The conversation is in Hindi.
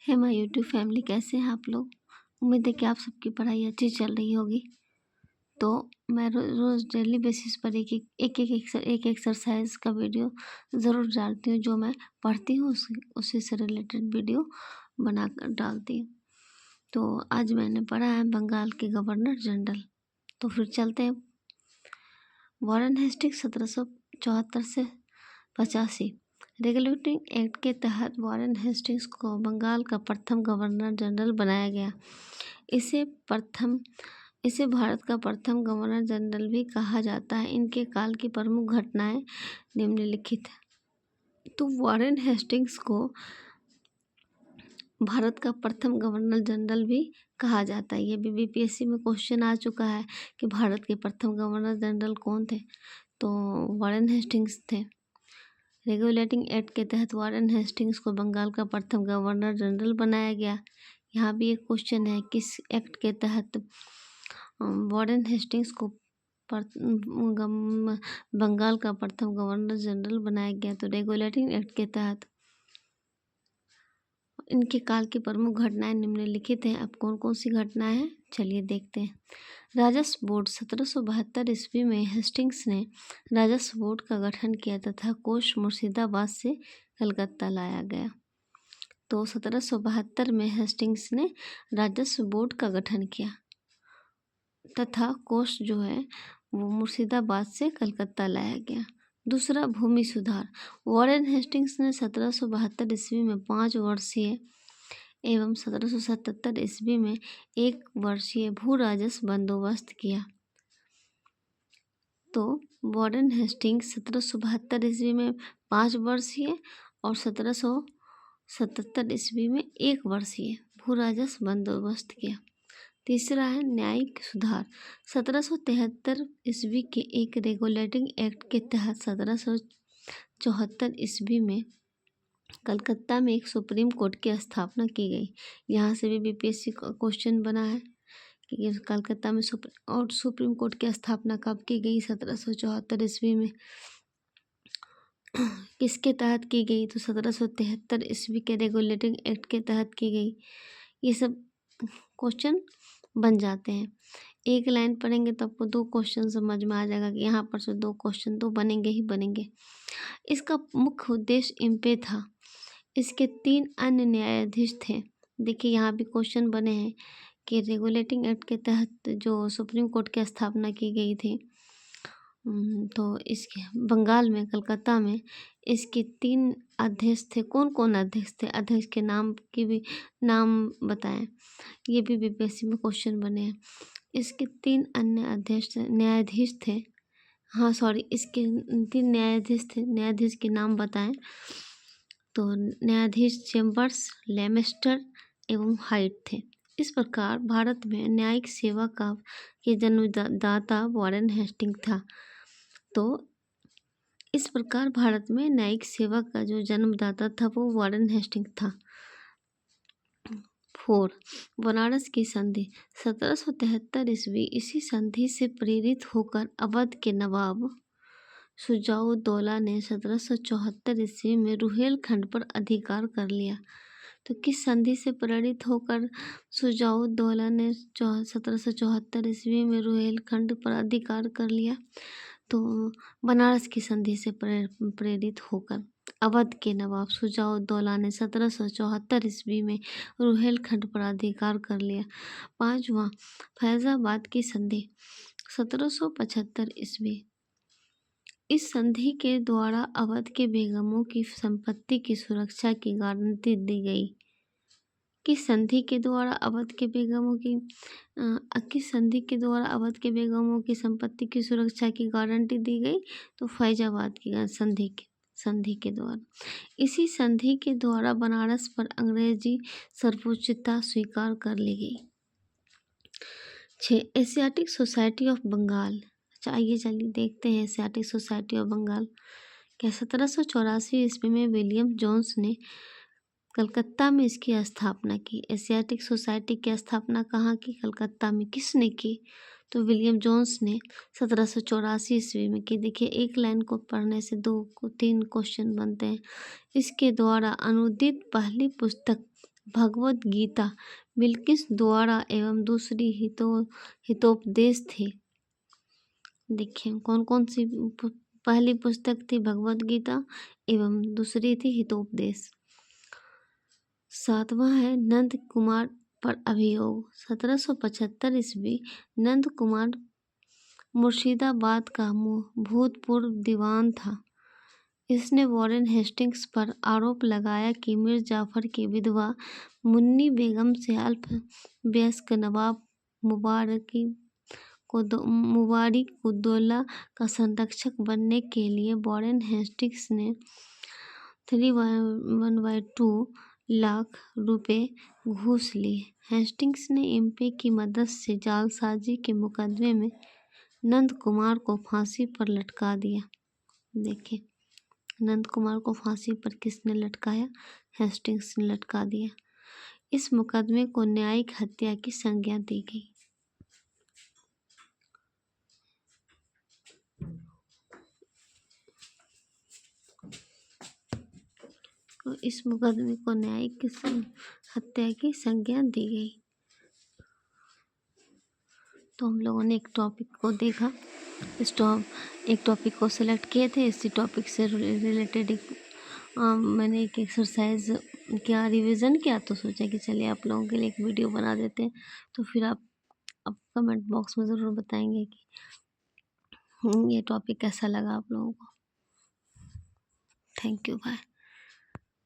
है माय यूट्यूब फैमिली, कैसे हैं आप लोग। उम्मीद है कि आप सबकी पढ़ाई अच्छी चल रही होगी। तो मैं रोज़ डेली बेसिस पर एक एक्सरसाइज का वीडियो ज़रूर डालती हूँ। जो मैं पढ़ती हूँ उसी से रिलेटेड वीडियो बना कर डालती हूँ। तो आज मैंने पढ़ा है बंगाल के गवर्नर जनरल। तो फिर चलते हैं। वॉरेन हेस्टिंग्स 1774 से 85 रेगुलेटिंग एक्ट के तहत वॉरेन हेस्टिंग्स को बंगाल का प्रथम गवर्नर जनरल बनाया गया। इसे भारत का प्रथम गवर्नर जनरल भी कहा जाता है। इनके काल की प्रमुख घटनाएं निम्नलिखित है। तो वॉरेन हेस्टिंग्स को भारत का प्रथम गवर्नर जनरल भी कहा जाता है। ये भी बीपीएससी में क्वेश्चन आ चुका है कि भारत के प्रथम गवर्नर जनरल कौन थे। तो वॉरेन हेस्टिंग्स थे। रेगुलेटिंग एक्ट के तहत वॉरेन हेस्टिंग्स को बंगाल का प्रथम गवर्नर जनरल बनाया गया। यहाँ भी एक क्वेश्चन है, किस एक्ट के तहत वॉरेन हेस्टिंग्स को बंगाल का प्रथम गवर्नर जनरल बनाया गया। तो रेगुलेटिंग एक्ट के तहत। इनके काल की प्रमुख घटनाएं निम्नलिखित हैं। अब कौन कौन सी घटनाएं हैं, चलिए देखते हैं। राजस्व बोर्ड 1772 ईस्वी में हेस्टिंग्स ने राजस्व बोर्ड का गठन किया तथा कोष मुर्शिदाबाद से कलकत्ता लाया गया। तो 1772 में हेस्टिंग्स ने राजस्व बोर्ड का गठन किया तथा कोष जो है वो मुर्शिदाबाद से कलकत्ता लाया गया। दूसरा, भूमि सुधार। वॉरेन हेस्टिंग्स ने 1772 ईस्वी में 5 वर्षीय एवं 1777 ईस्वी में 1 वर्षीय भू राजस्व बंदोबस्त किया। तो वॉरेन हेस्टिंग्स 1772 ईस्वी में 5 वर्षीय और 1777 ईस्वी में 1 वर्षीय भू राजस्व बंदोबस्त किया। तीसरा है न्यायिक सुधार। 1773 ईस्वी के एक रेगुलेटिंग एक्ट के तहत 1774 ईस्वी में कलकत्ता में एक सुप्रीम कोर्ट की स्थापना की गई। यहाँ से भी बीपीएससी का क्वेश्चन बना है कि कलकत्ता में सुप्रीम कोर्ट की स्थापना कब की गई। 1774 ईस्वी में। किसके तहत की गई, तो 1773 ईस्वी के रेगुलेटिंग एक्ट के तहत की गई। ये सब क्वेश्चन बन जाते हैं। एक लाइन पढ़ेंगे तो आपको 2 क्वेश्चन समझ में आ जाएगा कि यहाँ पर से 2 क्वेश्चन तो बनेंगे ही बनेंगे। इसका मुख्य उद्देश्य इम्पे था। इसके 3 अन्य न्यायाधीश थे। देखिए यहाँ भी क्वेश्चन बने हैं कि रेगुलेटिंग एक्ट के तहत जो सुप्रीम कोर्ट की स्थापना की गई थी, तो इसके बंगाल में कलकत्ता में इसके 3 अध्यक्ष थे। कौन कौन अध्यक्ष थे, अध्यक्ष के नाम की भी नाम बताएं। ये भी बीपीएससी में क्वेश्चन बने हैं। इसके 3 अन्य न्यायाधीश थे। हाँ सॉरी, इसके 3 न्यायाधीश थे। न्यायाधीश के नाम बताएं। तो न्यायाधीश चेम्बर्स, लेमेस्टर एवं हाइट थे। इस प्रकार भारत में न्यायिक सेवा के जन्मदाता वॉरेन हेस्टिंग्स था। तो इस प्रकार भारत में न्यायिक सेवा का जो जन्मदाता था वो वॉरेन हेस्टिंग्स था। 4 बनारस की संधि। 1773 ईस्वी। इसी संधि से प्रेरित होकर अवध के नवाब शुजाउद्दौला ने 1774 ईस्वी में रुहेलखंड पर अधिकार कर लिया। तो किस संधि से प्रेरित होकर शुजाउद्दौला ने 1774 ईस्वी में रुहेलखंड पर अधिकार कर लिया, तो बनारस की संधि से प्रेरित होकर अवध के नवाब शुजाउद्दौला ने 1774 ईस्वी में रुहेलखंड पर अधिकार कर लिया। 5वां फैजाबाद की संधि 1775 ईस्वी। इस संधि के द्वारा अवध के बेगमों की संपत्ति की सुरक्षा की गारंटी दी गई। किस संधि के द्वारा अवध के बेगमों की संपत्ति की सुरक्षा की गारंटी दी गई, तो फैजाबाद की संधि के द्वारा। इसी संधि के द्वारा बनारस पर अंग्रेजी सर्वोच्चता स्वीकार कर ली गई। 6 एशियाटिक सोसाइटी ऑफ बंगाल। चलिए देखते हैं एशियाटिक सोसाइटी ऑफ बंगाल क्या। 1784 ईस्वी में विलियम जोन्स ने कलकत्ता में इसकी स्थापना की। एशियाटिक सोसाइटी की स्थापना कहाँ की, कलकत्ता में। किसने की, तो विलियम जोन्स ने 1784 ईस्वी में की। देखिए एक लाइन को पढ़ने से 2 को 3 क्वेश्चन बनते हैं। इसके द्वारा अनुदित पहली पुस्तक भगवत गीता बिल्किस द्वारा एवं दूसरी हितोपदेश थे। देखिए कौन कौन सी पहली पुस्तक थी भगवत गीता एवं दूसरी थी हितोपदेश। 7वां है नंद कुमार पर अभियोग। 1775 ईस्वी नंद कुमार मुर्शिदाबाद का भूतपूर्व दीवान था। इसने वॉरेन हेस्टिंग्स पर आरोप लगाया कि मीर जाफर की विधवा मुन्नी बेगम से अल्पवयस्क नवाब मुबारिकुद्दौला का संरक्षक बनने के लिए वॉरेन हेस्टिंग्स ने 312 लाख रुपए घूस लिए। हेस्टिंग्स ने एमपी की मदद से जालसाजी के मुकदमे में नंद कुमार को फांसी पर लटका दिया। देखिए नंद कुमार को फांसी पर किसने लटकाया? हेस्टिंग्स ने लटका दिया। इस मुकदमे को न्यायिक हत्या की संज्ञा दी गई। तो इस मुकदमे को न्यायिक हत्या की संज्ञा दी गई। तो हम लोगों ने एक टॉपिक को देखा, एक टॉपिक को सिलेक्ट किए थे, इसी टॉपिक से रिलेटेड मैंने एक एक्सरसाइज क्या रिवीजन किया, तो सोचा कि चलिए आप लोगों के लिए एक वीडियो बना देते हैं। तो फिर आप कमेंट बॉक्स में ज़रूर बताएंगे कि ये टॉपिक कैसा लगा आप लोगों को। Thank you, bye.